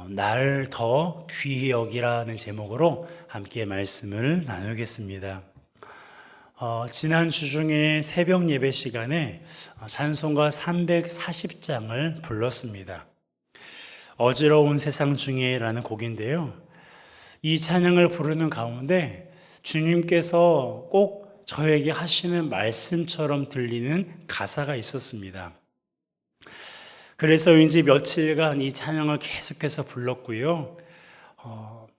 날 더 귀히 여기라는 제목으로 함께 말씀을 나누겠습니다. 지난주 중에 새벽 예배 시간에 찬송가 340장을 불렀습니다. 어지러운 세상 중에라는 곡인데요. 이 찬양을 부르는 가운데 주님께서 꼭 저에게 하시는 말씀처럼 들리는 가사가 있었습니다. 그래서 왠지 며칠간 이 찬양을 계속해서 불렀고요.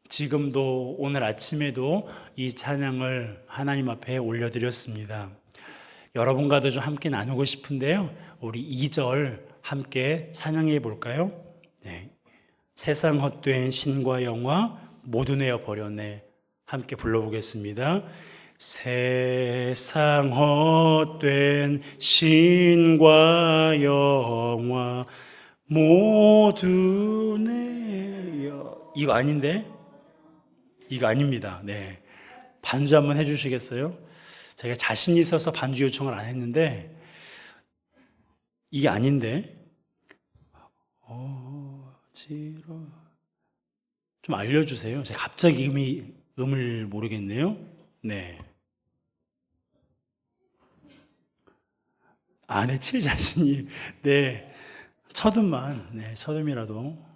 지금도 오늘 아침에도 이 찬양을 하나님 앞에 올려드렸습니다. 여러분과도 좀 함께 나누고 싶은데요. 우리 2절 함께 찬양해 볼까요? 네. 세상 헛된 신과 영화 모두 내어 버렸네. 함께 불러보겠습니다. 세상 헛된 신과 영화 모두 내어. 이거 아닌데? 이거 아닙니다. 네. 반주 한번 해주시겠어요? 제가 자신 있어서 반주 요청을 안 했는데 이게 아닌데? 좀 알려주세요. 제가 갑자기 음을 모르겠네요. 네. 안에 칠 자신이, 네. 첫음만, 네. 첫음이라도.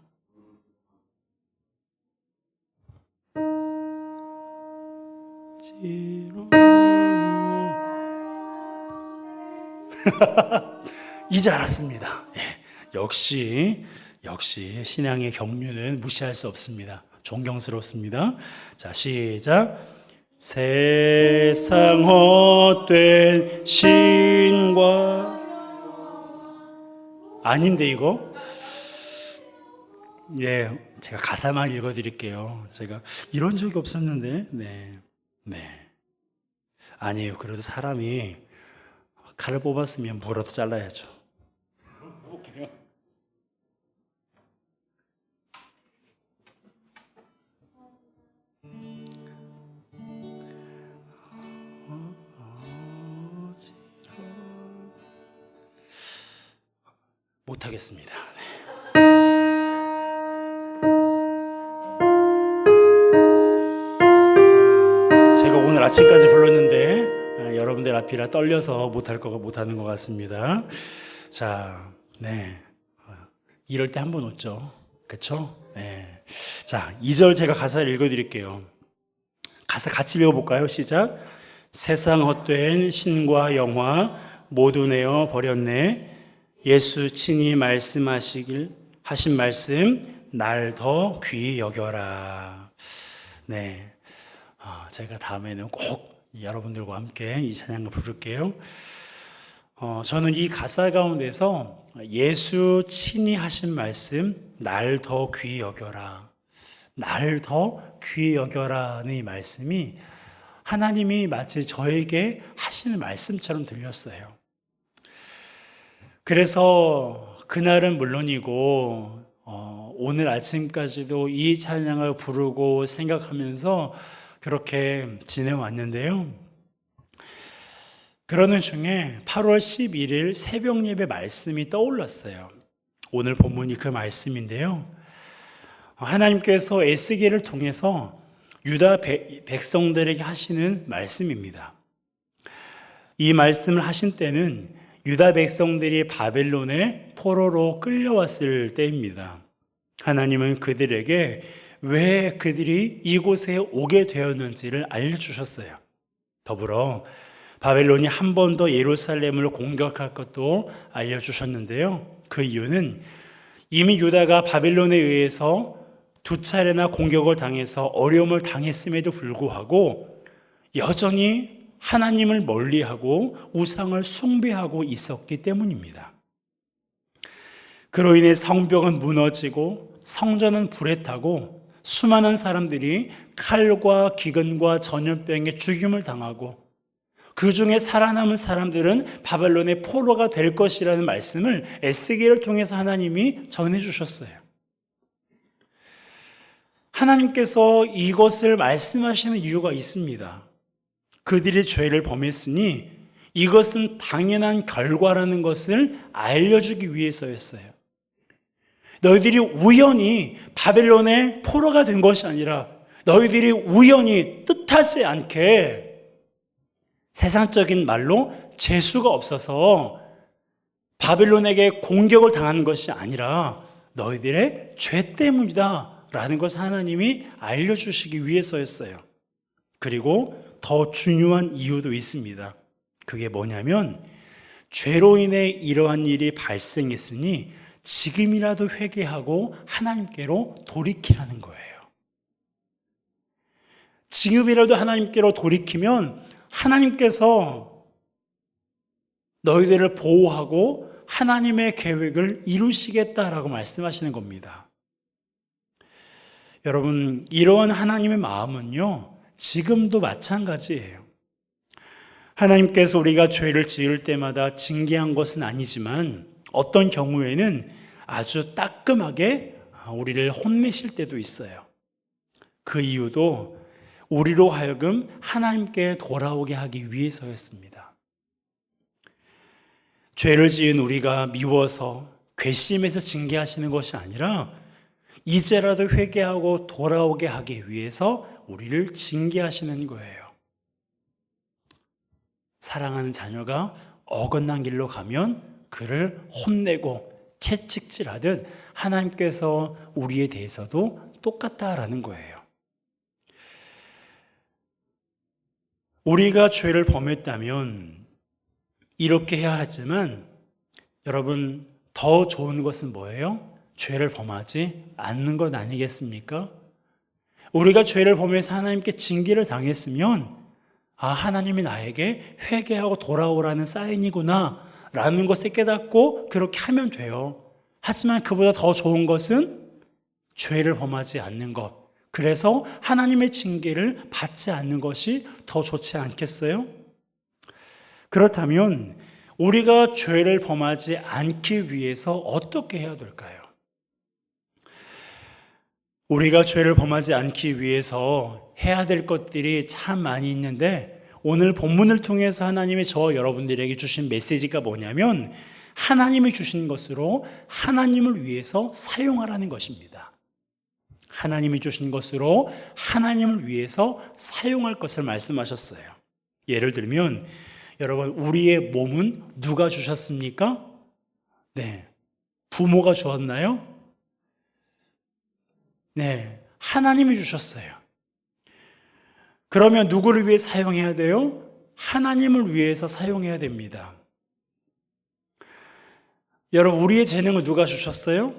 이제 알았습니다. 네. 역시 신앙의 경륜은 무시할 수 없습니다. 존경스럽습니다. 자, 시작. 세상 헛된 신과 아닌데 이거? 예, 제가 가사만 읽어드릴게요. 제가 이런 적이 없었는데, 네. 아니에요. 그래도 사람이 칼을 뽑았으면 뭐라도 잘라야죠. 못하겠습니다. 제가 오늘 아침까지 불렀는데 여러분들 앞이라 떨려서 못하는 것 같습니다. 자, 네. 이럴 때 한 번 웃죠. 그렇죠? 네. 자, 2절 제가 가사를 읽어드릴게요. 가사 같이 읽어볼까요? 시작. 세상 헛된 신과 영화 모두 내어 버렸네. 예수 친히 하신 말씀 날 더 귀히 여겨라. 네, 제가 다음에는 꼭 여러분들과 함께 이 찬양을 부를게요. 저는 이 가사 가운데서 예수 친히 하신 말씀 날 더 귀히 여겨라, 날 더 귀히 여겨라는 이 말씀이 하나님이 마치 저에게 하시는 말씀처럼 들렸어요. 그래서 그날은 물론이고 오늘 아침까지도 이 찬양을 부르고 생각하면서 그렇게 지내왔는데요. 그러는 중에 8월 11일 새벽 예배 말씀이 떠올랐어요. 오늘 본문이 그 말씀인데요. 하나님께서 에스겔을 통해서 유다 백성들에게 하시는 말씀입니다. 이 말씀을 하신 때는 유다 백성들이 바벨론의 포로로 끌려왔을 때입니다. 하나님은 그들에게 왜 그들이 이곳에 오게 되었는지를 알려주셨어요. 더불어 바벨론이 한 번 더 예루살렘을 공격할 것도 알려주셨는데요. 그 이유는 이미 유다가 바벨론에 의해서 2차례나 공격을 당해서 어려움을 당했음에도 불구하고 여전히 하나님을 멀리하고 우상을 숭배하고 있었기 때문입니다. 그로 인해 성벽은 무너지고 성전은 불에 타고 수많은 사람들이 칼과 기근과 전염병에 죽임을 당하고 그 중에 살아남은 사람들은 바벨론의 포로가 될 것이라는 말씀을 에스겔을 통해서 하나님이 전해주셨어요. 하나님께서 이것을 말씀하시는 이유가 있습니다. 그들이 죄를 범했으니 이것은 당연한 결과라는 것을 알려주기 위해서였어요. 너희들이 우연히 바벨론의 포로가 된 것이 아니라 너희들이 우연히 뜻하지 않게 세상적인 말로 재수가 없어서 바벨론에게 공격을 당한 것이 아니라 너희들의 죄 때문이다 라는 것을 하나님이 알려주시기 위해서였어요. 그리고 더 중요한 이유도 있습니다. 그게 뭐냐면 죄로 인해 이러한 일이 발생했으니 지금이라도 회개하고 하나님께로 돌이키라는 거예요. 지금이라도 하나님께로 돌이키면 하나님께서 너희들을 보호하고 하나님의 계획을 이루시겠다라고 말씀하시는 겁니다. 여러분, 이러한 하나님의 마음은요, 지금도 마찬가지예요. 하나님께서 우리가 죄를 지을 때마다 징계한 것은 아니지만 어떤 경우에는 아주 따끔하게 우리를 혼내실 때도 있어요. 그 이유도 우리로 하여금 하나님께 돌아오게 하기 위해서였습니다. 죄를 지은 우리가 미워서 괘씸해서 징계하시는 것이 아니라 이제라도 회개하고 돌아오게 하기 위해서 우리를 징계하시는 거예요. 사랑하는 자녀가 어긋난 길로 가면 그를 혼내고 채찍질하듯 하나님께서 우리에 대해서도 똑같다라는 거예요. 우리가 죄를 범했다면 이렇게 해야 하지만 여러분, 더 좋은 것은 뭐예요? 죄를 범하지 않는 것 아니겠습니까? 우리가 죄를 범해서 하나님께 징계를 당했으면 하나님이 나에게 회개하고 돌아오라는 사인이구나 라는 것을 깨닫고 그렇게 하면 돼요. 하지만 그보다 더 좋은 것은 죄를 범하지 않는 것, 그래서 하나님의 징계를 받지 않는 것이 더 좋지 않겠어요? 그렇다면 우리가 죄를 범하지 않기 위해서 어떻게 해야 될까요? 우리가 죄를 범하지 않기 위해서 해야 될 것들이 참 많이 있는데 오늘 본문을 통해서 하나님이 저와 여러분들에게 주신 메시지가 뭐냐면 하나님이 주신 것으로 하나님을 위해서 사용하라는 것입니다. 하나님이 주신 것으로 하나님을 위해서 사용할 것을 말씀하셨어요. 예를 들면 여러분, 우리의 몸은 누가 주셨습니까? 네, 부모가 주었나요? 네, 하나님이 주셨어요. 그러면 누구를 위해 사용해야 돼요? 하나님을 위해서 사용해야 됩니다. 여러분, 우리의 재능을 누가 주셨어요?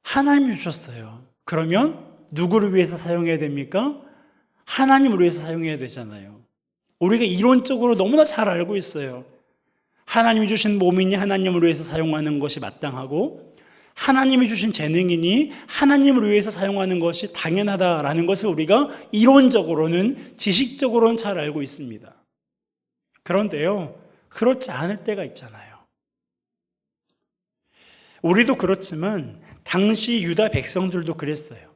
하나님이 주셨어요. 그러면 누구를 위해서 사용해야 됩니까? 하나님을 위해서 사용해야 되잖아요. 우리가 이론적으로 너무나 잘 알고 있어요. 하나님이 주신 몸이니 하나님을 위해서 사용하는 것이 마땅하고 하나님이 주신 재능이니 하나님을 위해서 사용하는 것이 당연하다라는 것을 우리가 이론적으로는, 지식적으로는 잘 알고 있습니다. 그런데요, 그렇지 않을 때가 있잖아요. 우리도 그렇지만 당시 유다 백성들도 그랬어요.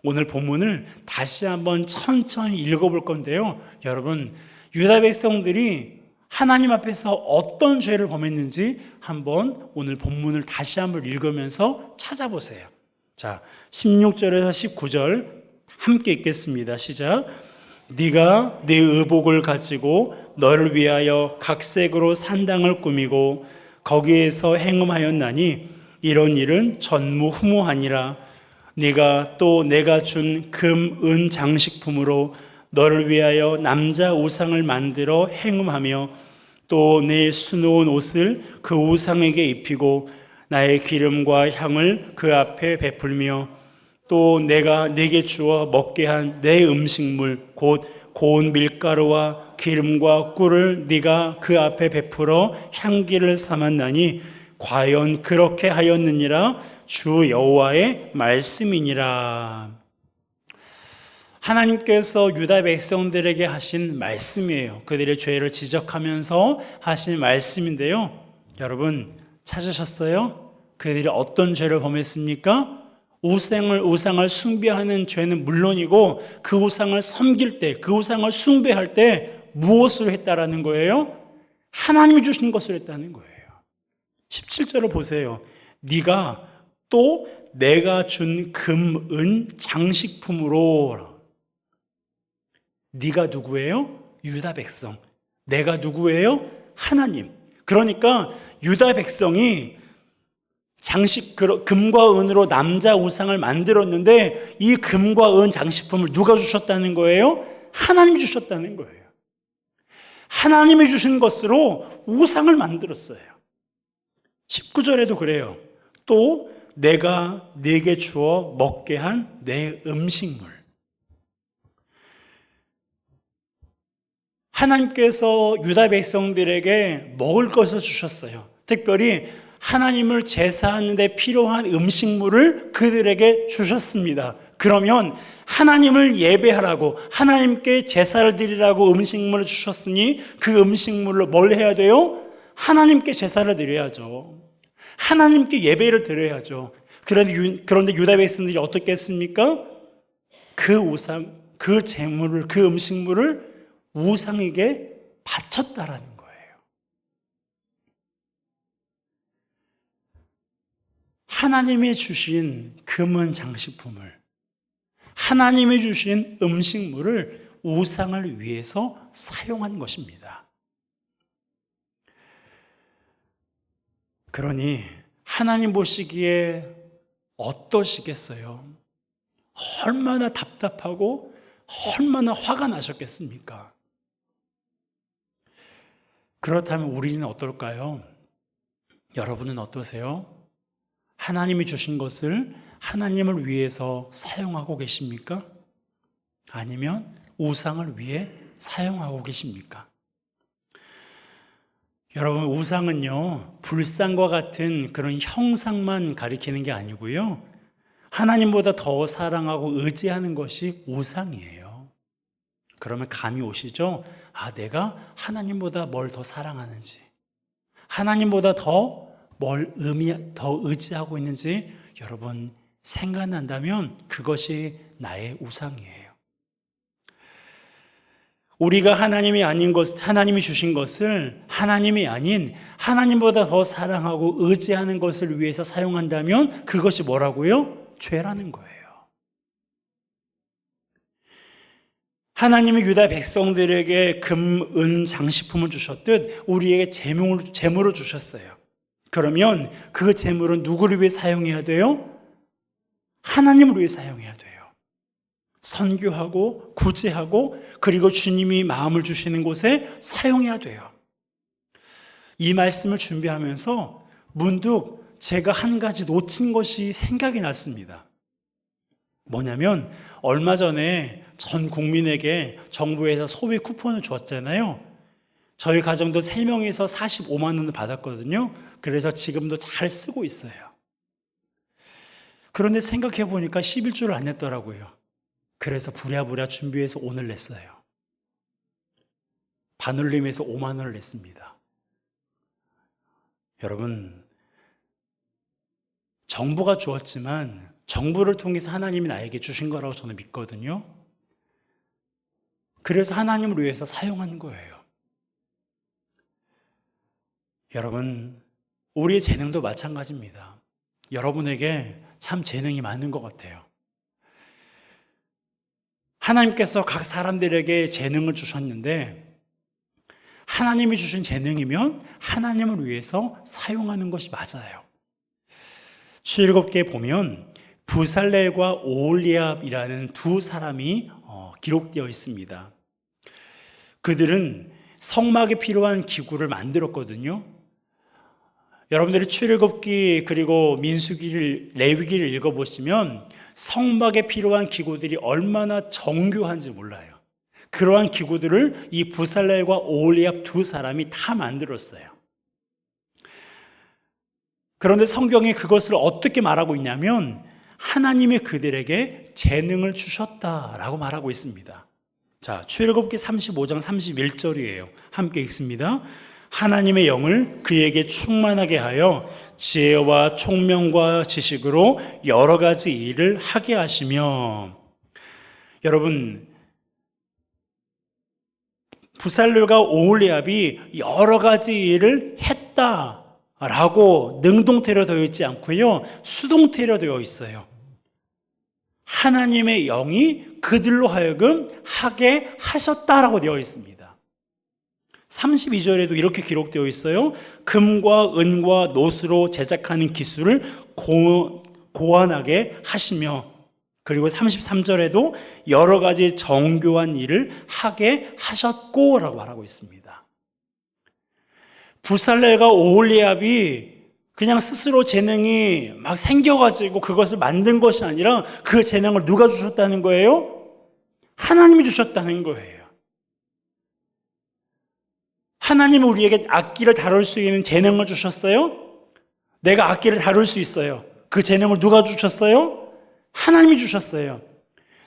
오늘 본문을 다시 한번 천천히 읽어볼 건데요. 여러분, 유다 백성들이 하나님 앞에서 어떤 죄를 범했는지 한번 오늘 본문을 다시 한번 읽으면서 찾아보세요. 자, 16절에서 19절 함께 읽겠습니다. 시작. 네가 네 의복을 가지고 너를 위하여 각색으로 산당을 꾸미고 거기에서 행음하였나니 이런 일은 전무후무하니라. 네가 또 내가 준 금, 은 장식품으로 너를 위하여 남자 우상을 만들어 행음하며 또 내 수놓은 옷을 그 우상에게 입히고 나의 기름과 향을 그 앞에 베풀며 또 내가 네게 주어 먹게 한 내 음식물 곧 고운 밀가루와 기름과 꿀을 네가 그 앞에 베풀어 향기를 삼았나니 과연 그렇게 하였느니라. 주 여호와의 말씀이니라. 하나님께서 유다 백성들에게 하신 말씀이에요. 그들의 죄를 지적하면서 하신 말씀인데요. 여러분, 찾으셨어요? 그들이 어떤 죄를 범했습니까? 우상을 숭배하는 죄는 물론이고 그 우상을 섬길 때, 그 우상을 숭배할 때 무엇을 했다라는 거예요? 하나님이 주신 것을 했다는 거예요. 17절을 보세요. 네가 또 내가 준 금, 은, 장식품으로. 네가 누구예요? 유다 백성. 내가 누구예요? 하나님. 그러니까 유다 백성이 금과 은으로 남자 우상을 만들었는데 이 금과 은 장식품을 누가 주셨다는 거예요? 하나님이 주셨다는 거예요. 하나님이 주신 것으로 우상을 만들었어요. 19절에도 그래요. 또 내가 네게 주어 먹게 한 내 음식물. 하나님께서 유다 백성들에게 먹을 것을 주셨어요. 특별히 하나님을 제사하는 데 필요한 음식물을 그들에게 주셨습니다. 그러면 하나님을 예배하라고, 하나님께 제사를 드리라고 음식물을 주셨으니 그 음식물로 뭘 해야 돼요? 하나님께 제사를 드려야죠. 하나님께 예배를 드려야죠. 그런데 유다 백성들이 어떻게 했습니까? 그 우상, 그 제물을, 그 음식물을 우상에게 바쳤다라는 거예요. 하나님이 주신 금은 장식품을, 하나님이 주신 음식물을 우상을 위해서 사용한 것입니다. 그러니 하나님 보시기에 어떠시겠어요? 얼마나 답답하고 얼마나 화가 나셨겠습니까? 그렇다면 우리는 어떨까요? 여러분은 어떠세요? 하나님이 주신 것을 하나님을 위해서 사용하고 계십니까? 아니면 우상을 위해 사용하고 계십니까? 여러분, 우상은요, 불상과 같은 그런 형상만 가리키는 게 아니고요, 하나님보다 더 사랑하고 의지하는 것이 우상이에요. 그러면 감이 오시죠? 아, 내가 하나님보다 뭘 더 사랑하는지, 하나님보다 더 의지하고 있는지 여러분 생각난다면 그것이 나의 우상이에요. 우리가 하나님이 아닌 것, 하나님이 주신 것을 하나님이 아닌 하나님보다 더 사랑하고 의지하는 것을 위해서 사용한다면 그것이 뭐라고요? 죄라는 거예요. 하나님이 유다 백성들에게 금, 은, 장식품을 주셨듯 우리에게 재물을 주셨어요. 그러면 그 재물은 누구를 위해 사용해야 돼요? 하나님을 위해 사용해야 돼요. 선교하고 구제하고 그리고 주님이 마음을 주시는 곳에 사용해야 돼요. 이 말씀을 준비하면서 문득 제가 한 가지 놓친 것이 생각이 났습니다. 뭐냐면 얼마 전에 전 국민에게 정부에서 소비 쿠폰을 주었잖아요. 저희 가정도 3명에서 45만 원을 받았거든요. 그래서 지금도 잘 쓰고 있어요. 그런데 생각해 보니까 11주를 안 냈더라고요. 그래서 부랴부랴 준비해서 오늘 냈어요. 반올림해서 5만 원을 냈습니다. 여러분, 정부가 주었지만 정부를 통해서 하나님이 나에게 주신 거라고 저는 믿거든요. 그래서 하나님을 위해서 사용하는 거예요. 여러분, 우리의 재능도 마찬가지입니다. 여러분에게 참 재능이 많은 것 같아요. 하나님께서 각 사람들에게 재능을 주셨는데 하나님이 주신 재능이면 하나님을 위해서 사용하는 것이 맞아요. 출애굽기에 보면 부살렐과 오홀리압이라는 두 사람이 기록되어 있습니다. 그들은 성막에 필요한 기구를 만들었거든요. 여러분들이 출애굽기 그리고 민수기를, 레위기를 읽어보시면 성막에 필요한 기구들이 얼마나 정교한지 몰라요. 그러한 기구들을 이 부살렐과 오홀리압 두 사람이 다 만들었어요. 그런데 성경이 그것을 어떻게 말하고 있냐면 하나님이 그들에게 재능을 주셨다라고 말하고 있습니다. 자, 출애굽기 35장 31절이에요. 함께 읽습니다. 하나님의 영을 그에게 충만하게 하여 지혜와 총명과 지식으로 여러 가지 일을 하게 하시며. 여러분, 부살렐과 오홀리압이 여러 가지 일을 했다. 라고 능동태로 되어 있지 않고요, 수동태로 되어 있어요. 하나님의 영이 그들로 하여금 하게 하셨다라고 되어 있습니다. 32절에도 이렇게 기록되어 있어요. 금과 은과 노수로 제작하는 기술을 고안하게 하시며, 그리고 33절에도 여러 가지 정교한 일을 하게 하셨고 라고 말하고 있습니다. 부살렐과 오홀리압이 그냥 스스로 재능이 막 생겨가지고 그것을 만든 것이 아니라 그 재능을 누가 주셨다는 거예요? 하나님이 주셨다는 거예요. 하나님은 우리에게 악기를 다룰 수 있는 재능을 주셨어요. 내가 악기를 다룰 수 있어요. 그 재능을 누가 주셨어요? 하나님이 주셨어요.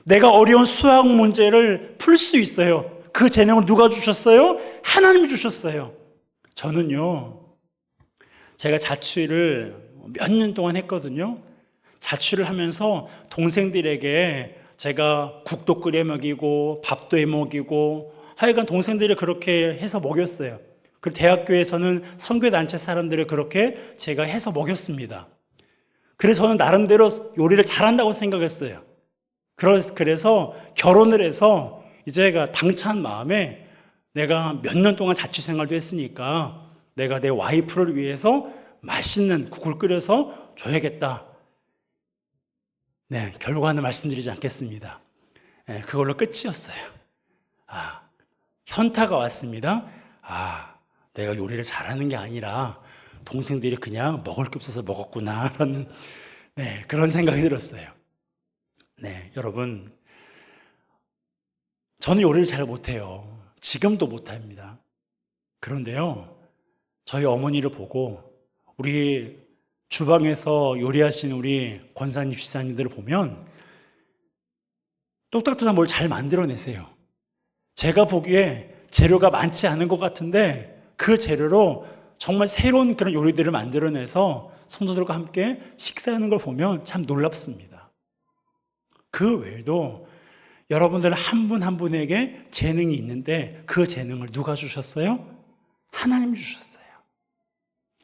내가 어려운 수학 문제를 풀 수 있어요. 그 재능을 누가 주셨어요? 하나님이 주셨어요. 저는요, 제가 자취를 몇 년 동안 했거든요. 자취를 하면서 동생들에게 제가 국도 끓여 먹이고 밥도 해 먹이고 하여간 동생들이 그렇게 해서 먹였어요. 그리고 대학교에서는 선교단체 사람들을 그렇게 제가 해서 먹였습니다. 그래서 저는 나름대로 요리를 잘한다고 생각했어요. 그래서 결혼을 해서 이제가 당찬 마음에 내가 몇 년 동안 자취 생활도 했으니까 내가 내 와이프를 위해서 맛있는 국을 끓여서 줘야겠다. 네, 결과는 말씀드리지 않겠습니다. 네, 그걸로 끝이었어요. 현타가 왔습니다. 내가 요리를 잘하는 게 아니라 동생들이 그냥 먹을 게 없어서 먹었구나 라는 그런 생각이 들었어요. 네, 여러분, 저는 요리를 잘 못해요. 지금도 못합니다. 그런데요, 저희 어머니를 보고 우리 주방에서 요리하시는 우리 권사님, 집사님들을 보면 똑딱똑딱 뭘 잘 만들어내세요. 제가 보기에 재료가 많지 않은 것 같은데 그 재료로 정말 새로운 그런 요리들을 만들어내서 성도들과 함께 식사하는 걸 보면 참 놀랍습니다. 그 외에도 여러분들 한 분 한 분에게 재능이 있는데 그 재능을 누가 주셨어요? 하나님 주셨어요.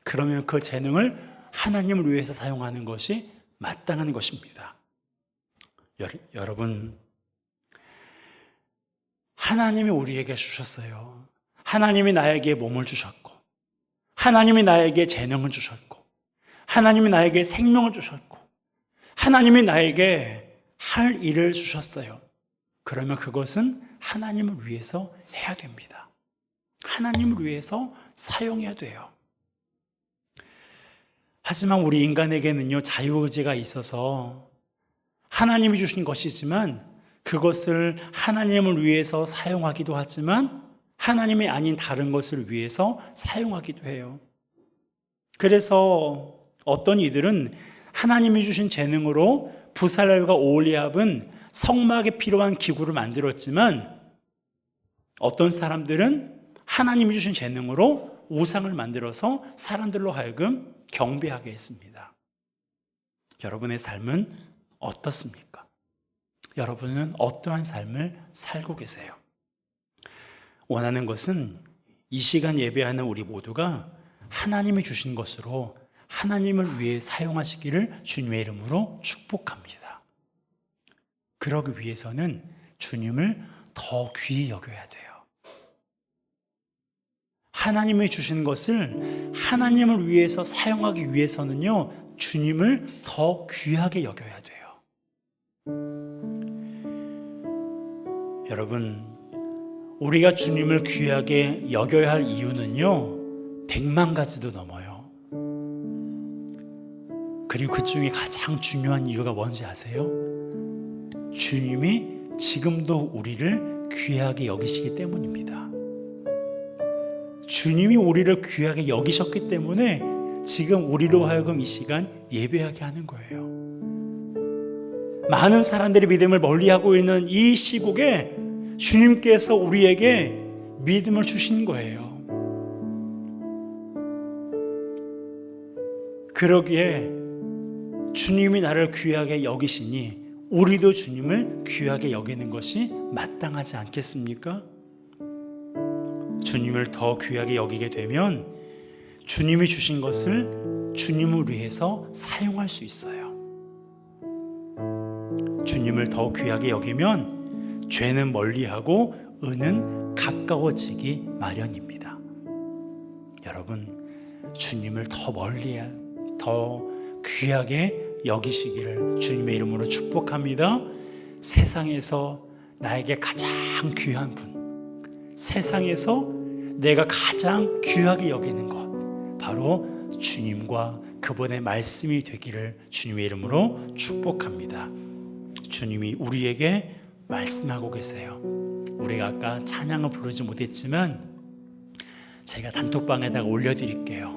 그러면 그 재능을 하나님을 위해서 사용하는 것이 마땅한 것입니다. 여러분, 하나님이 우리에게 주셨어요. 하나님이 나에게 몸을 주셨고, 하나님이 나에게 재능을 주셨고, 하나님이 나에게 생명을 주셨고, 하나님이 나에게 할 일을 주셨어요. 그러면 그것은 하나님을 위해서 해야 됩니다. 하나님을 위해서 사용해야 돼요. 하지만 우리 인간에게는요, 자유의지가 있어서 하나님이 주신 것이지만 그것을 하나님을 위해서 사용하기도 하지만 하나님이 아닌 다른 것을 위해서 사용하기도 해요. 그래서 어떤 이들은 하나님이 주신 재능으로 부살렐과 오홀리압은 성막에 필요한 기구를 만들었지만 어떤 사람들은 하나님이 주신 재능으로 우상을 만들어서 사람들로 하여금 경배하게 했습니다. 여러분의 삶은 어떻습니까? 여러분은 어떠한 삶을 살고 계세요? 원하는 것은 이 시간 예배하는 우리 모두가 하나님이 주신 것으로 하나님을 위해 사용하시기를 주님의 이름으로 축복합니다. 그러기 위해서는 주님을 더 귀히 여겨야 돼요. 하나님이 주신 것을 하나님을 위해서 사용하기 위해서는요, 주님을 더 귀하게 여겨야 돼요. 여러분, 우리가 주님을 귀하게 여겨야 할 이유는요, 100만 가지도 넘어요. 그리고 그 중에 가장 중요한 이유가 뭔지 아세요? 주님이 지금도 우리를 귀하게 여기시기 때문입니다. 주님이 우리를 귀하게 여기셨기 때문에 지금 우리로 하여금 이 시간 예배하게 하는 거예요. 많은 사람들이 믿음을 멀리하고 있는 이 시국에 주님께서 우리에게 믿음을 주신 거예요. 그러기에 주님이 나를 귀하게 여기시니 우리도 주님을 귀하게 여기는 것이 마땅하지 않겠습니까? 주님을 더 귀하게 여기게 되면 주님이 주신 것을 주님을 위해서 사용할 수 있어요. 주님을 더 귀하게 여기면 죄는 멀리하고 은은 가까워지기 마련입니다. 여러분, 주님을 더 멀리, 더 귀하게 여기시기를 주님의 이름으로 축복합니다. 세상에서 나에게 가장 귀한 분, 세상에서 내가 가장 귀하게 여기는 것, 바로 주님과 그분의 말씀이 되기를 주님의 이름으로 축복합니다. 주님이 우리에게 말씀하고 계세요. 우리가 아까 찬양을 부르지 못했지만 제가 단톡방에다가 올려드릴게요.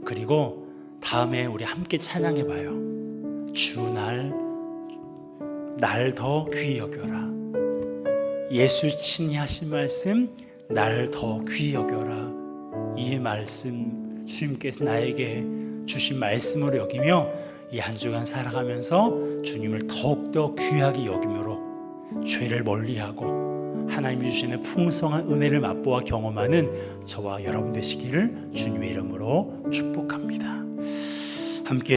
그리고 다음에 우리 함께 찬양해봐요. 주 날 더 귀히 여겨라. 예수 친히 하신 말씀, 날 더 귀히 여겨라. 이 말씀 주님께서 나에게 주신 말씀으로 여기며 이 한 주간 살아가면서 주님을 더욱더 귀하게 여김으로 죄를 멀리하고 하나님이 주시는 풍성한 은혜를 맛보아 경험하는 저와 여러분 되시기를 주님의 이름으로 축복합니다. 함께